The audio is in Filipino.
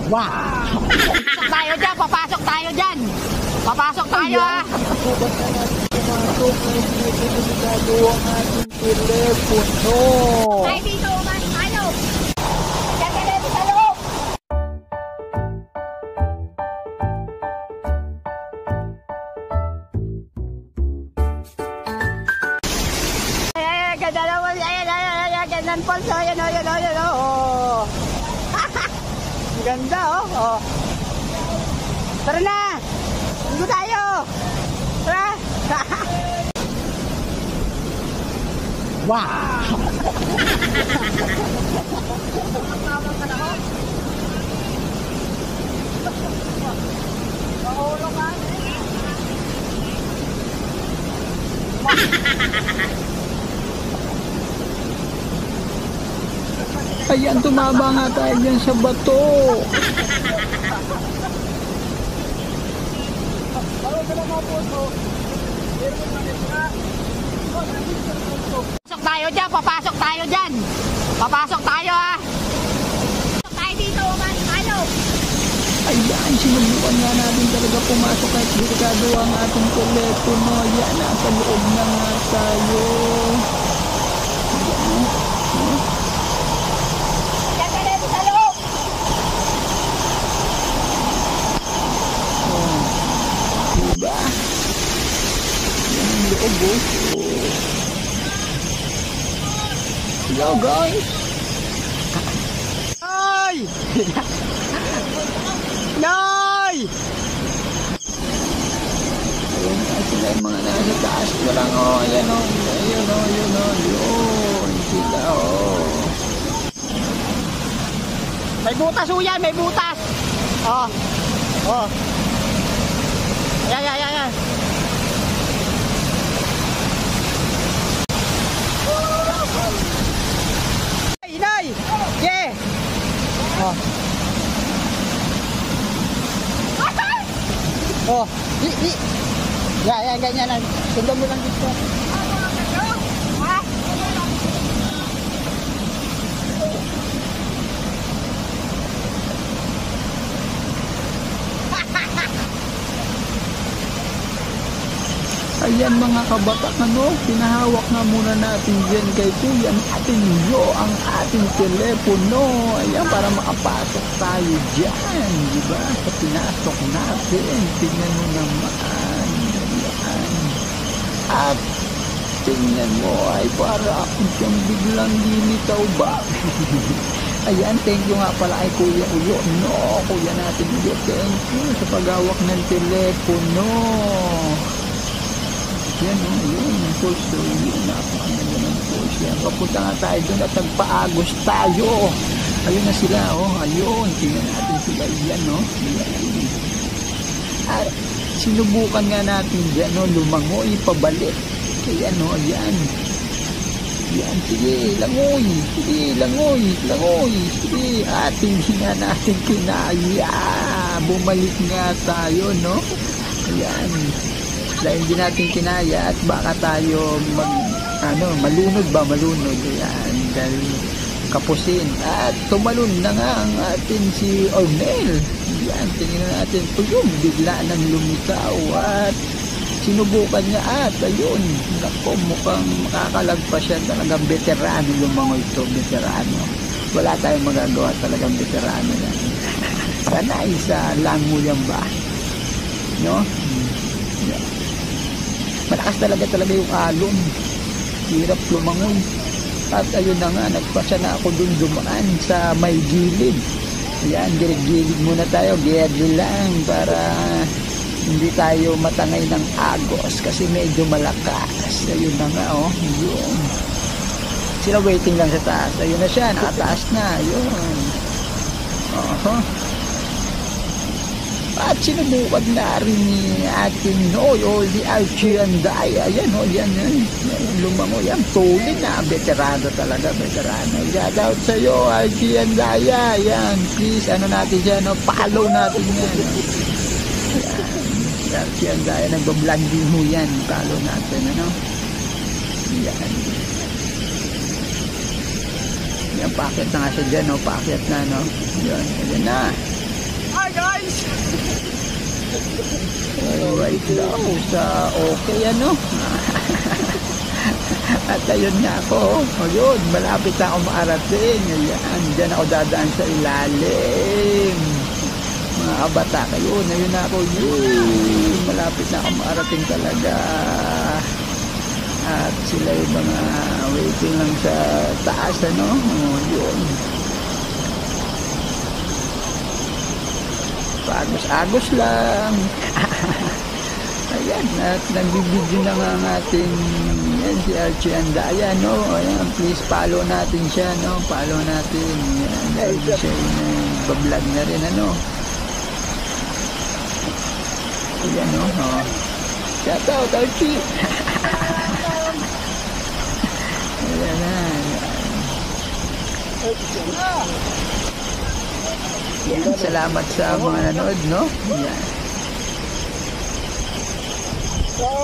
Wow! Papasok tayo dyan, papasok tayo dyan. Papasok tayo ha. Pumasok na delikado ang ating telepono. Tayo dito, umas tayo. Diyan ka dito sa loob. Ay, ganda naman. Ayan, gandan Paul. Ayan, oh. Ang ganda, oh. Tara na. Dito tayo. Tara. Wow! Ayan, tumaba nga tayo dyan sa bato. Papasok tayo dyan, papasok tayo dyan. Papasok tayo ha. Papasok tayo dito, umas tayo. Ayan, sinubukan nga natin talaga pumasok kahit delikado ang ating telepono. Ayan, nasa loob na nga tayo. Ayan. Diyan ka dito sa loob. Oh. Diba? Ayan ang loob, oh. Hello, guys. Noy! Noy! Ayun nga sila yung mga nasa taas ko lang, oh. Ayan, oh. Ayun, oh. Ayun, oh. Ayun. Sila, oh. May butas ho yan, may butas. Oh. Oh. Yan. Inay! Yeah! Oh. Oh, di. Yan, ganyan lang. Sundan mo lang dito. Ayan mga kabataan, no? Pinahawak na muna natin dyan kay Kuya natin ang ating telepono. Ayan, para makapasok tayo dyan, di ba? Sa pinasok natin, tingnan mo naman. Ayan. At tingnan mo, ay para akong siyang biglang lilitaw ba? Ayan, thank you nga pala kay Kuya Uyo. No, Kuya natin Uyo, thank you sa paghawak ng telepono. Yan o, yun, yung pulse, yun, napakaganda ng pulse yan. Papunta nga tayo doon at nagpaagos tayo. Ayun na sila, oh, ayun, tingnan natin sila, yan, oh. Yan. At sinubukan nga natin dyan, oh, lumangoy, pabalik. Ayan, oh, yan. Yan, sige, langoy, sige, at hindi nga natin kinaya. Bumalik nga tayo, no? Ayan. Dahil hindi natin kinaya at baka tayo malunod. Yan, dahil kapusin. At tumalon na nga ang atin si Ornel. Yan, tingnan natin po yung bigla nang lumitaw at sinubukan niya at ayun, nako, mukhang makakalagpas siya. Talagang veterano lumangoy ito, veterano. Wala tayong magagawa, talagang veterano yan. Sana isa lango yan ba? No? Yeah. Malakas talaga yung alon. Hirap lumangoy. At ayun na nga, nagpasya na ako dun dumaan sa may gilid. Ayan, gilid muna tayo. Gilid lang para hindi tayo matangay ng agos kasi medyo malakas. Ayun na nga, oh. Yun. Sila waiting lang sa taas. Ayun na siya, nakataas na. Ayun. At sinubukan na rin ni ating di Alchianday. Ayan, yan. Lumango yan. Tuloy na. Veterano talaga, veterano. Shout out sa'yo, Alchianday. Ayan, please, natin dyan, follow natin yan. Ayan, Alchianday, nagbablending mo yan. Follow natin, Ayan. Yan, paakyat na nga siya dyan, paakyat na, Yan, ayan na. Hi guys! Right daw sa okay ano. At ayun nga ako. Ayun, malapit na ako maarating. Ayan, dyan ako dadaan sa ilalim. Mga kabata kayo, ayun na ako. Yun, malapit na ako maarating talaga. At sila yung mga waiting lang sa taas ano. Oh, yun. Agos-agos lang. Ayan, at nagbibideo na nga ang ating yan, si Archie Andaya, no? Ayan, please follow natin siya, no? Follow natin. Ayan, dahil siya yung vlog na rin, ano? Ayan, no? Oh. Shout out, Archie! Ayan na. Yan, salamat sa mga nanood, no? Yan.